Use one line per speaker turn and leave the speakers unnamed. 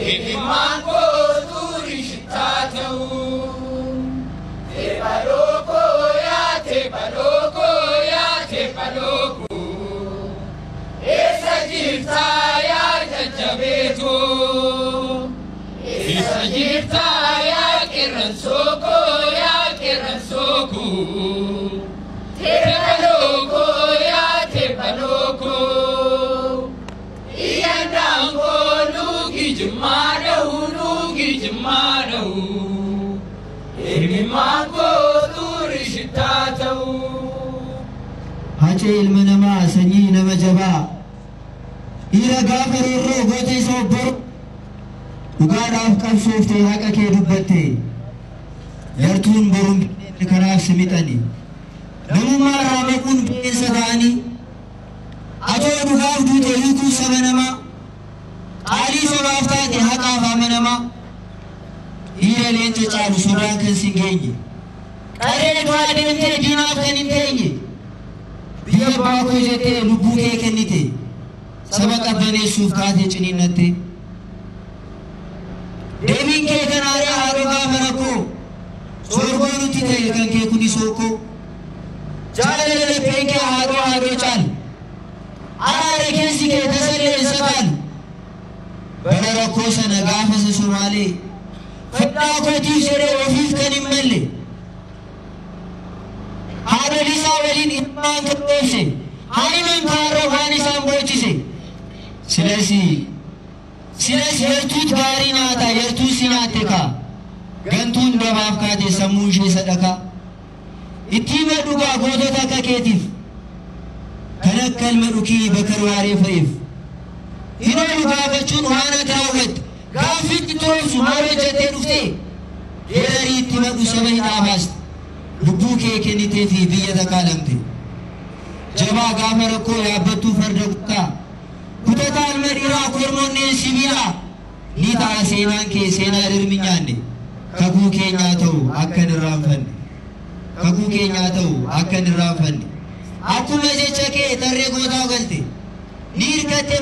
Mango turishitato te paloko ya te paloko esa jirta ya jajabeto esa jirta ya keransoko te paloko ya te paloko iyandango nugi jumado Mango turishitato
Hace ilmanama sanyi nama jaba ira gafarurro gote sobbo ugaadhaaf qabsoofte haqa kee dubbatte yartuun boruun kanaaf simixani namummaa raamaquun bineensa ta'anii atoo dhugaaf duute hiikuu saba namaa qaalii sobaaf taate haqaaf amanamaa Ira leenca caalu sodaan kan si geenye qaree du'aa deemtee diinaaf kan hin teenye biyya baakoo jettee lubbuu kee kennite saba qabbaneessuuf kaatee ciniinnatte deebiin kee kanaaree haadhoo gaafa rakkoo soorgoo nutti ta'e kan kee kuni sookoo jaalala lapheen kee haadhoo caalu araara keessi kee tasallee isa qaalu bara rakkoo sana gaafa sa Somaalee Faddaa kootii siree ofiif kan hin malle haadholii isaa waliin ilmaan kan dhoofse haalimaan kaaroo waan isaan boochise silas yartuut gaarii nyaata yartuu si nyaatte kaa gantuun dabaaf kaate sammuu ishee sadaqaa itti hima dhugaa gootota akka keetiif kan akka ilma dhukii bakar waaree fa'eef hin oolu gaafachuun waan ati raawwatte Gafit tosu mare jete dufte yerari itti madu saba hidhaabaaste lubbuu kee kennitee fi biyya takaalamte jabaa gaafa rakkoo yaabbattuu farda kutataa ilma dhiiraa kormoonneen sibiilaa ni ta'a seenaan kee seenaa dhirmi nyaanne kakuu keenyaa ta'u akka hin irraanfanne akkuma jecha kee tarree gootaa galte ni hirkatte